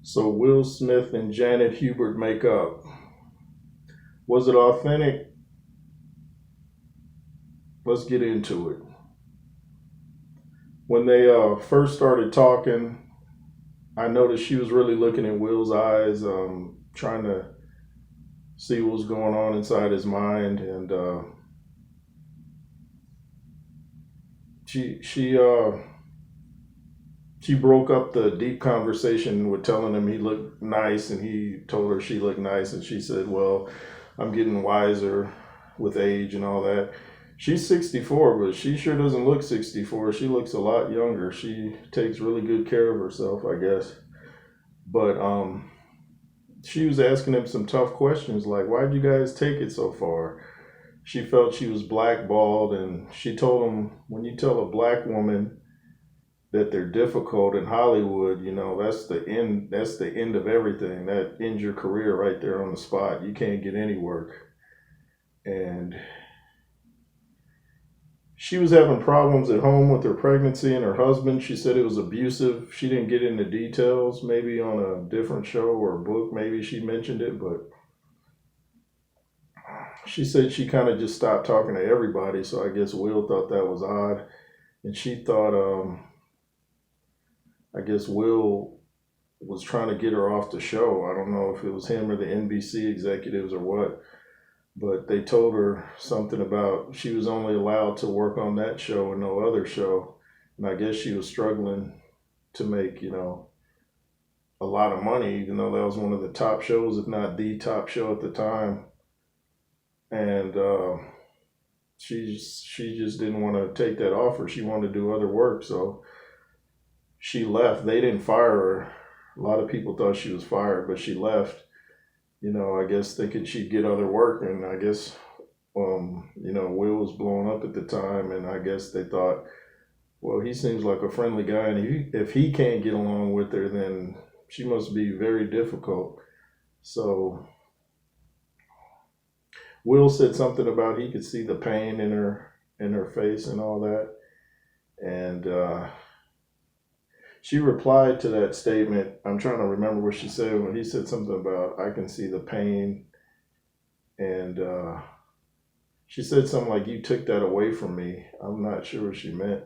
So Will Smith and Janet Hubert make up. Was it authentic? Let's get into it. When they first started talking, I noticed she was really looking in Will's eyes, trying to see what was going on inside his mind, and she she uh, she broke up the deep conversation with telling him he looked nice, and he told her she looked nice, and she said, "Well, I'm getting wiser with age and all that." She's 64, but she sure doesn't look 64. She looks a lot younger. She takes really good care of herself, I guess. But she was asking him some tough questions like, "Why'd you guys take it so far?" She felt she was blackballed, and she told him, "When you tell a black woman that they're difficult in Hollywood, that's the end. That's the end of everything. That ends your career right there on the spot. You can't get any work." And she was having problems at home with her pregnancy and her husband. She said it was abusive. She didn't get into details. Maybe on a different show or a book, maybe she mentioned it, but she said she kind of just stopped talking to everybody. So I guess Will thought that was odd. And she thought, I guess Will was trying to get her off the show. I don't know if it was him or the NBC executives or what, but they told her something about she was only allowed to work on that show and no other show. And I guess she was struggling to make, a lot of money, even though that was one of the top shows, if not the top show at the time. And she just didn't want to take that offer. She wanted to do other work, so she left. They didn't fire her. A lot of people thought she was fired, but she left. I guess thinking she'd get other work, and I guess Will was blowing up at the time, and I guess they thought, well, he seems like a friendly guy, and if he can't get along with her, then she must be very difficult. So Will said something about he could see the pain in her face and all that, and she replied to that statement. I'm trying to remember what she said when he said something about I can see the pain, and she said something like you took that away from me. I'm not sure what she meant,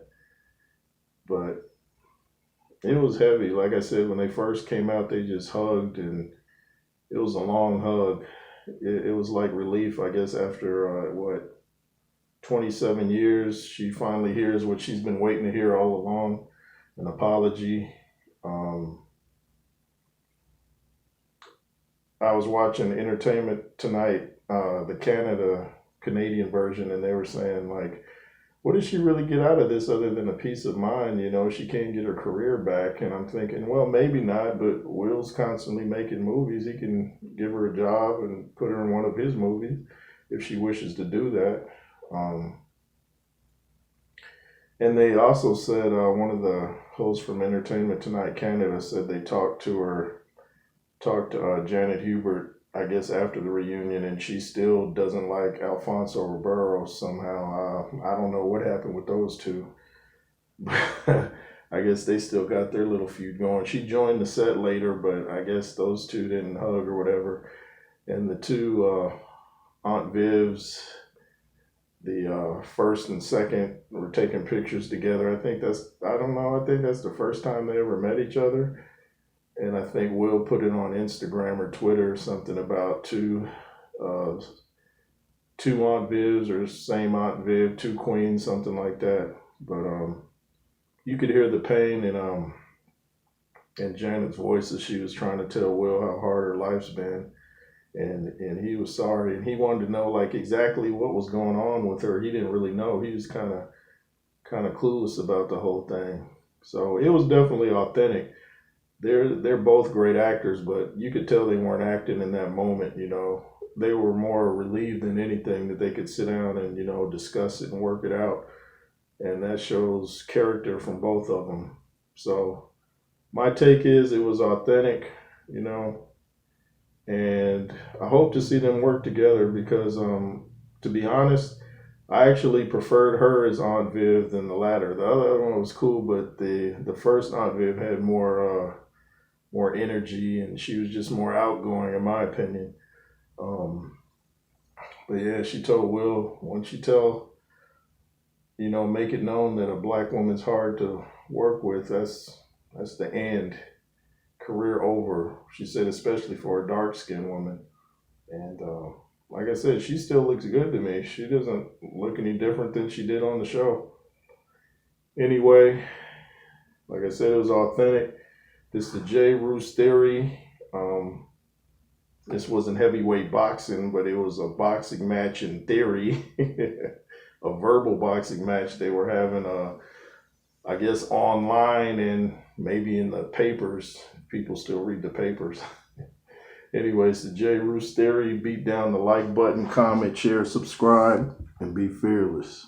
but it was heavy. Like I said, when they first came out, they just hugged, and it was a long hug. It was like relief, I guess, after 27 years, she finally hears what she's been waiting to hear all along, an apology. Um, I was watching Entertainment Tonight, the Canadian version, and they were saying like, what did she really get out of this other than a peace of mind? She can't get her career back. And I'm thinking, well, maybe not, but Will's constantly making movies. He can give her a job and put her in one of his movies if she wishes to do that. Um, and they also said, one of the hosts from Entertainment Tonight Canada said they talked to Janet Hubert, I guess, after the reunion, and she still doesn't like Alfonso Ribeiro somehow. I don't know what happened with those two. I guess they still got their little feud going. She joined the set later, but I guess those two didn't hug or whatever. And the two Aunt Vivs, the first and second, were taking pictures together. I don't know, I think that's the first time they ever met each other. And I think Will put it on Instagram or Twitter, something about uh, two Aunt Vivs or same Aunt Viv, two queens, something like that. But you could hear the pain in Janet's voice as she was trying to tell Will how hard her life's been, and he was sorry, and he wanted to know like exactly what was going on with her. He didn't really know. He was kind of clueless about the whole thing. So it was definitely authentic. They're both great actors, but you could tell they weren't acting in that moment. They were more relieved than anything that they could sit down and discuss it and work it out, and that shows character from both of them. So my take is it was authentic, you know, and I hope to see them work together because, to be honest, I actually preferred her as Aunt Viv than the latter. The other one was cool, but the first Aunt Viv had more more energy, and she was just more outgoing, in my opinion. Um, but yeah, she told Will, once you tell, make it known that a black woman's hard to work with, that's the end. Career over. She said, especially for a dark skinned woman. And like I said, she still looks good to me. She doesn't look any different than she did on the show. Anyway, like I said, it was authentic. This is the J. Roos Theory. This wasn't heavyweight boxing, but it was a boxing match in theory, a verbal boxing match. They were having I guess online and maybe in the papers. People still read the papers. Anyways, the J. Roos Theory. Beat down the like button, comment, share, subscribe, and be fearless.